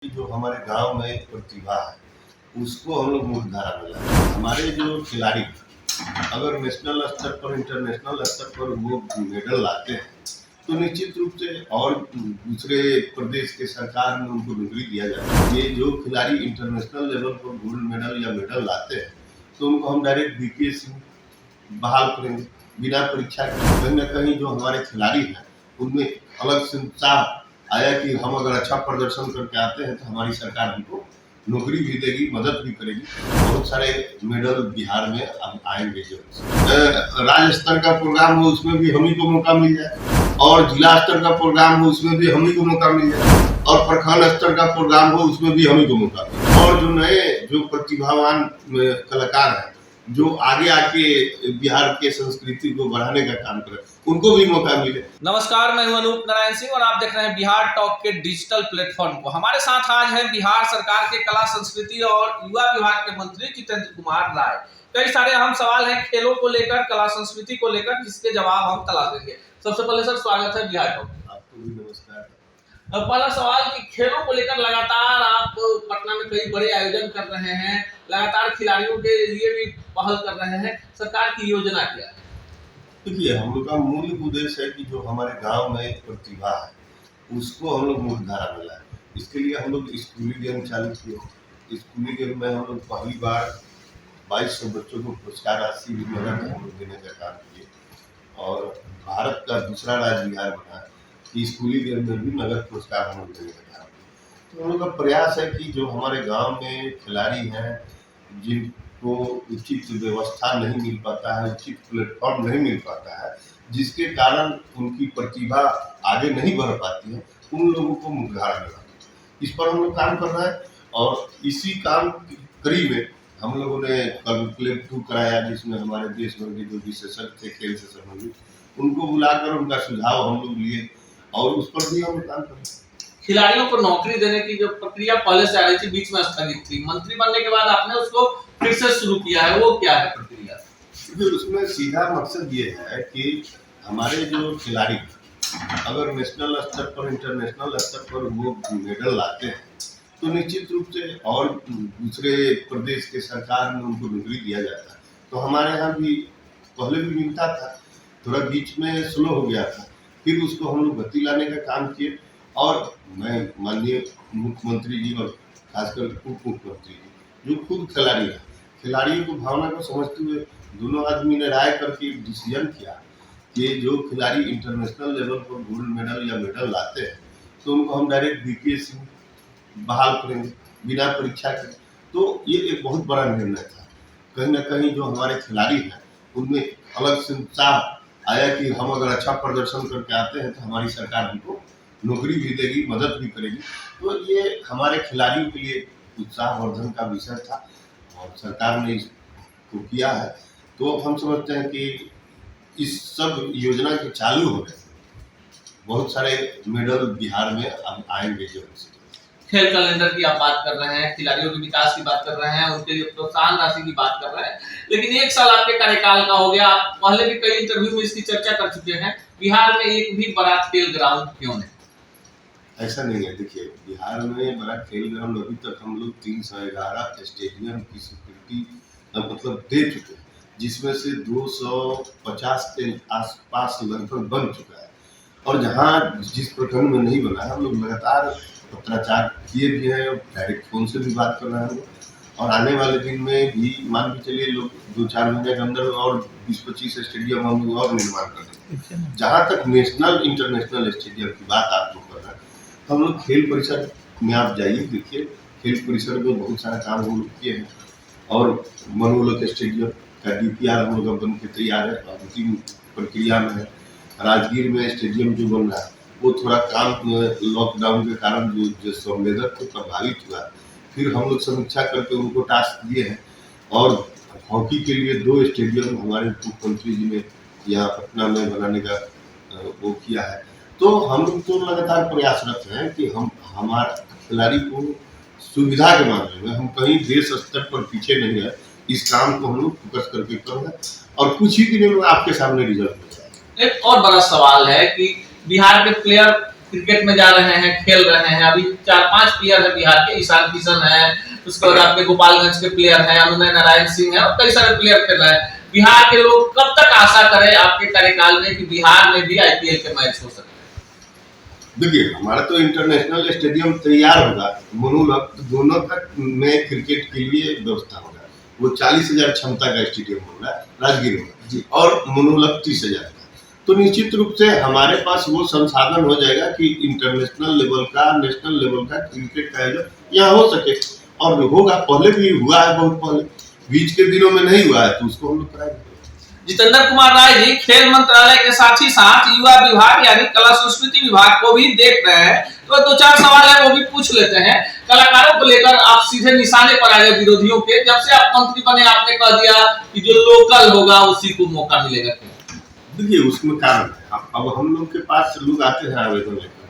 जो हमारे गांव में प्रतिभा है उसको हम लोग मुख्यधारा में लाए। हमारे जो खिलाड़ी अगर नेशनल स्तर पर इंटरनेशनल स्तर पर वो मेडल लाते हैं तो निश्चित रूप से और दूसरे प्रदेश के सरकार में उनको नौकरी दिया जाता है। ये जो खिलाड़ी इंटरनेशनल लेवल पर गोल्ड मेडल या मेडल लाते हैं तो उनको हम डायरेक्ट बीपीएससी बहाल करेंगे बिना परीक्षा के। कहीं ना कहीं जो हमारे खिलाड़ी हैं उनमें अलग से उत्साह आया कि हम अगर अच्छा प्रदर्शन करके आते हैं तो हमारी सरकार हमको नौकरी भी देगी, मदद भी करेगी। बहुत सारे मेडल बिहार में अब आएंगे। जो राज्य स्तर का प्रोग्राम हो उसमें भी हम ही को मौका मिल जाए, और जिला स्तर का प्रोग्राम हो उसमें भी हम ही को मौका मिल जाए, और प्रखंड स्तर का प्रोग्राम हो उसमें भी हम ही को मौका मिल जाए। और जो नए जो प्रतिभावान कलाकार हैं जो आगे आके बिहार के संस्कृति को बढ़ाने का काम करे उनको भी मौका मिले। नमस्कार, मैं हूं अनूप नारायण सिंह और आप देख रहे हैं बिहार टॉक के डिजिटल प्लेटफॉर्म को। हमारे साथ आज है बिहार सरकार के कला संस्कृति और युवा विभाग के मंत्री जितेंद्र कुमार राय। कई सारे अहम सवाल हैं खेलों को लेकर, कला संस्कृति को लेकर, जिसके जवाब हम तलाशेंगे। सबसे पहले सर स्वागत है बिहार टॉक। आपको भी नमस्कार। पहला सवाल कि खेलों को लेकर लगातार आप पटना में कई बड़े आयोजन कर रहे हैं, लगातार खिलाड़ियों के लिए भी पहल कर रहे हैं, सरकार की योजना क्या है? देखिए, हम लोग का मूल उद्देश्य है कि जो हमारे गांव में प्रतिभा है उसको हम लोग मुख्यधारा में लाए। इसके लिए हम लोग स्कूली गेम चालू किए। स्कूली गेम में हम लोग पहली बार 2200 बच्चों को पुरस्कार राशि भी नगद हम लोग देने का काम किए, और भारत का दूसरा राज्य बिहार बना कि स्कूली गेम में भी नगद पुरस्कार हम लोग देने का काम किए। तो हम लोग का प्रयास है कि जो हमारे गाँव में खिलाड़ी हैं जिनको उचित व्यवस्था नहीं मिल पाता है, उचित प्लेटफॉर्म नहीं मिल पाता है, जिसके कारण उनकी प्रतिभा आगे नहीं बढ़ पाती है, उन लोगों को मुख्यधारा में लाना। इस पर हम लोग काम कर रहे हैं, और इसी काम की कड़ी में हम लोगों ने कल क्लब 2 कराया, जिसमें हमारे देश भर के जो विशेषज्ञ थे खेल से संबंधित उनको बुलाकर उनका सुझाव हम लोग लिए, और उस पर भी हम लोग काम कर रहे हैं। खिलाड़ियों को नौकरी देने की जो प्रक्रिया पहले से आ रही थी, बीच में स्थगित थी, मंत्री बनने के बाद आपने उसको फिर से शुरू किया है, वो क्या है प्रक्रिया? उसमें सीधा मकसद ये है कि हमारे जो खिलाड़ी अगर नेशनल स्तर पर इंटरनेशनल स्तर पर वो मेडल लाते हैं तो निश्चित रूप से और दूसरे प्रदेश के सरकार में उनको नौकरी दिया जाता है। तो हमारे यहाँ भी पहले भी मिलता था, थोड़ा बीच में स्लो हो गया था, फिर उसको हम लोग गति लाने का काम किए। और मैं माननीय मुख्यमंत्री जी और खासकर उप मुख्यमंत्री जी जो खुद खिलाड़ी हैं, खिलाड़ियों को भावना को समझते हुए दोनों आदमी ने राय करके एक डिसीजन किया कि जो खिलाड़ी इंटरनेशनल लेवल पर गोल्ड मेडल या मेडल लाते हैं तो उनको हम डायरेक्ट बीपीएससी बहाल करेंगे बिना परीक्षा के। तो ये एक बहुत बड़ा निर्णय था। कहीं ना कहीं जो हमारे खिलाड़ी हैं उनमें अलग से उत्साह आया कि हम अगर अच्छा प्रदर्शन करके आते हैं तो हमारी सरकार हमको नौकरी भी देगी, मदद भी करेगी। तो ये हमारे खिलाड़ियों के लिए उत्साहवर्धन का विषय था, और सरकार ने इसको किया है। तो अब हम समझते हैं कि इस सब योजना के चालू होने से बहुत सारे मेडल बिहार में अब आएंगे। जो खेल कैलेंडर की आप बात कर रहे हैं, खिलाड़ियों के विकास की बात कर रहे हैं, उनके लिए प्रोत्साहन राशि की बात कर रहे हैं, लेकिन 1 साल आपके कार्यकाल का हो गया। आप पहले भी कई इंटरव्यू में इसकी चर्चा कर चुके हैं, बिहार में एक भी बड़ा खेल ग्राउंड क्यों नहीं? ऐसा नहीं है। देखिए, बिहार में बड़ा खेल ग्राउंड अभी तक हम लोग 311 स्टेडियम की स्वीकृति मतलब दे चुके हैं, जिसमें से 250 के आसपास लगभग बन चुका है। और जहाँ जिस प्रखंड में नहीं बना है हम लोग लगातार पत्राचार किए भी हैं, डायरेक्ट फोन से भी बात कर रहे हैं, और आने वाले दिन में भी मान के चलिए लोग 2-4 महीने के अंदर और 20-25 स्टेडियम हम लोग और निर्माण कर देंगे। जहाँ तक नेशनल इंटरनेशनल स्टेडियम की बात आप लोग कर रहे हैं, हम लोग खेल परिसर में आप जाइए, देखिए खेल परिसर में बहुत सारा काम हम लोग किए हैं, और मनोलोक स्टेडियम का DPR हम लोग बन के तैयार है और अंतिम प्रक्रिया में है। राजगीर में स्टेडियम जो बन रहा है वो थोड़ा काम लॉकडाउन के कारण जो संवेदक को प्रभावित हुआ, फिर हम लोग समीक्षा करके उनको टास्क दिए हैं। और हॉकी के लिए 2 स्टेडियम हमारे मुख्यमंत्री जी ने यहाँ पटना में बनाने का वो किया है। तो हम लोग तो लगातार प्रयासरत हैं कि हम हमारे खिलाड़ी को सुविधा के मामले में हम कहीं देश स्तर पर पीछे नहीं है। इस काम को हम लोग फोकस करके कर रहे हैं, और कुछ ही दिनों में आपके सामने रिजल्ट हो जाएगा। एक और बड़ा सवाल है कि बिहार के प्लेयर क्रिकेट में जा रहे हैं, खेल रहे हैं। अभी 4-5 प्लेयर है बिहार के, ईशान किशन है, उसके बाद आपके गोपालगंज के प्लेयर हैं, अनुनय नारायण सिंह है और कई सारे प्लेयर खेल रहे हैं। बिहार के लोग कब तक आशा करें आपके कार्यकाल में कि बिहार में भी आईपीएल के मैच हो सकते हैं? देखिए, हमारा तो इंटरनेशनल स्टेडियम तैयार होगा, दोनों का में क्रिकेट के लिए व्यवस्था होगा। वो 40,000 क्षमता का स्टेडियम होगा, राजगीर में, और मोनोलक 30,000 का। तो निश्चित रूप से हमारे पास वो संसाधन हो जाएगा कि इंटरनेशनल लेवल का, नेशनल लेवल का क्रिकेट का आयोजन यहाँ हो सके, और होगा। पहले भी हुआ है, बहुत पहले, बीच के दिनों में नहीं हुआ है, तो उसको हम लोग कराएंगे। जितेंद्र कुमार राय जी खेल मंत्रालय के साथ ही साथ युवा विभाग यानी कला संस्कृति विभाग को भी देख रहे हैं, तो 2-4 सवाल है वो भी पूछ लेते हैं। कलाकारों को लेकर आप सीधे निशाने पर आ गए विरोधियों के। जब से आप मंत्री बने आपने कह दिया कि जो लोकल होगा उसी को मौका मिलेगा। देखिए, उसमें कारण है। अब हम लोग के पास लोग आते हैं आवेदन लेकर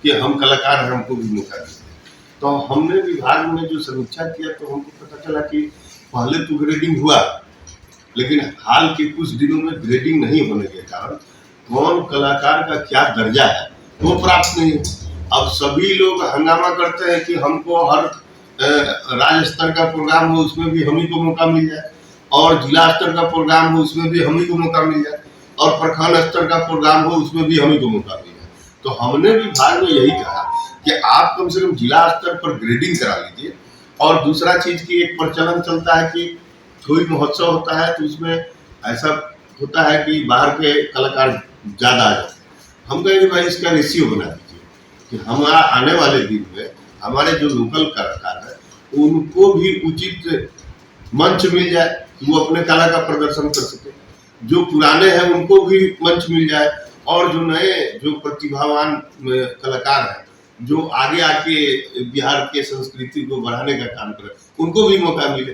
कि हम कलाकार हैं, हमको भी मौका दीजिए। तो हमने विभाग में जो समीक्षा किया तो हमको पता चला कि पहले तो ग्रेडिंग हुआ, लेकिन हाल के कुछ दिनों में ग्रेडिंग नहीं होने के कारण कौन कलाकार का क्या दर्जा है वो प्राप्त नहीं है। अब सभी लोग हंगामा करते हैं कि हमको हर राज्य स्तर का प्रोग्राम हो उसमें भी हम ही को मौका मिल जाए, और जिला स्तर का प्रोग्राम हो उसमें भी हम ही को मौका मिल जाए, और प्रखंड स्तर का प्रोग्राम हो उसमें भी हम ही को मौका मिल जाए। तो हमने विभाग में यही कहा कि आप कम से कम जिला स्तर पर ग्रेडिंग करा लीजिए। और दूसरा चीज की एक प्रचलन चलता है कि कोई महोत्सव होता है तो उसमें ऐसा होता है कि बाहर के कलाकार ज्यादा आ जाते हैं। हम कहेंगे भाई इसका रेशियो बना दीजिए कि हमारा आने वाले दिन में हमारे जो लोकल कलाकार हैं उनको भी उचित मंच मिल जाए कि वो अपने कला का प्रदर्शन कर सके, जो पुराने हैं उनको भी मंच मिल जाए, और जो नए जो प्रतिभावान कलाकार हैं जो आगे आके बिहार के संस्कृति को बढ़ाने का काम करें उनको भी मौका मिले।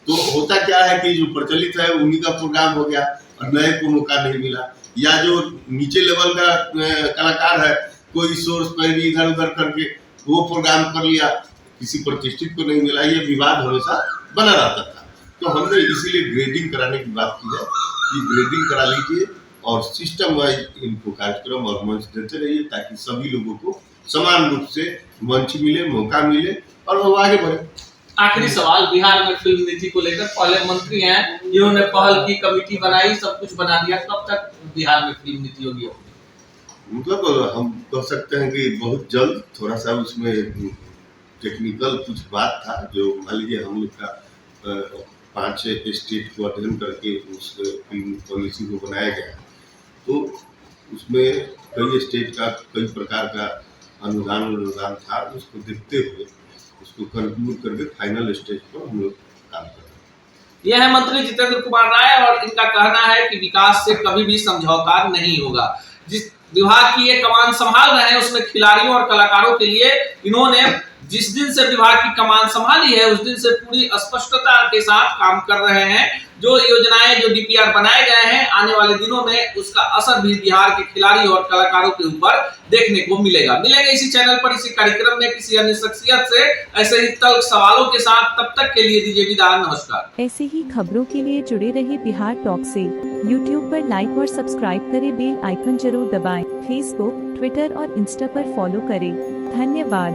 तो होता क्या है कि जो प्रचलित है उन्हीं का प्रोग्राम हो गया और नए को मौका नहीं मिला, या जो नीचे लेवल का कलाकार है कोई सोर्स पर भी इधर उधर करके वो प्रोग्राम कर लिया, किसी प्रतिष्ठित को नहीं मिला। ये विवाद हमेशा बना रहता था। तो हमने इसीलिए ग्रेडिंग कराने की बात की है कि ग्रेडिंग करा लीजिए और सिस्टम वाइज इनको कार्यक्रम और मंच देते रहिए ताकि सभी लोगों को समान रूप से मंच मिले, मौका मिले और वो आगे बढ़े। आखिरी सवाल, बिहार में फिल्म नीति को लेकर पहले मंत्री हैं जिन्होंने पहल की, कमेटी बनाई, सब कुछ बना दिया, कब तक बिहार में फिल्म नीति होगी? मतलब हम कह सकते हैं कि बहुत जल्द। थोड़ा सा उसमें टेक्निकल कुछ बात था जो मान लीजिए हम लोग का 5-6 स्टेट को अध्ययन करके उस फिल्म पॉलिसी को बनाया गया, तो उसमें कई स्टेट का कई प्रकार का अनुदान था। उसको देखते हुए उसको कंक्लूड करके फाइनल स्टेज पर हम लोग काम कर रहे हैं। यह है मंत्री जितेंद्र कुमार राय और इनका कहना है कि विकास से कभी भी समझौता नहीं होगा। जिस विभाग की ये कमान संभाल रहे हैं उसमें खिलाड़ियों और कलाकारों के लिए इन्होंने जिस दिन से विभाग की कमान संभाली है उस दिन से पूरी स्पष्टता के साथ काम कर रहे हैं। जो योजनाएं, जो डीपीआर बनाए गए हैं, आने वाले दिनों में उसका असर भी बिहार के खिलाड़ी और कलाकारों के ऊपर देखने को मिलेगा। मिलेंगे इसी चैनल पर, इसी कार्यक्रम में किसी अन्य शख्सियत से ऐसे ही तल्ख सवालों के साथ। तब तक के लिए दीजिए विदा, नमस्कार। ऐसे ही खबरों के लिए जुड़े रहिए बिहार टॉक से। यूट्यूब पर लाइक और सब्सक्राइब करें, बेल आइकन जरूर दबाएं। फेसबुक, ट्विटर और इंस्टा पर फॉलो करें। धन्यवाद।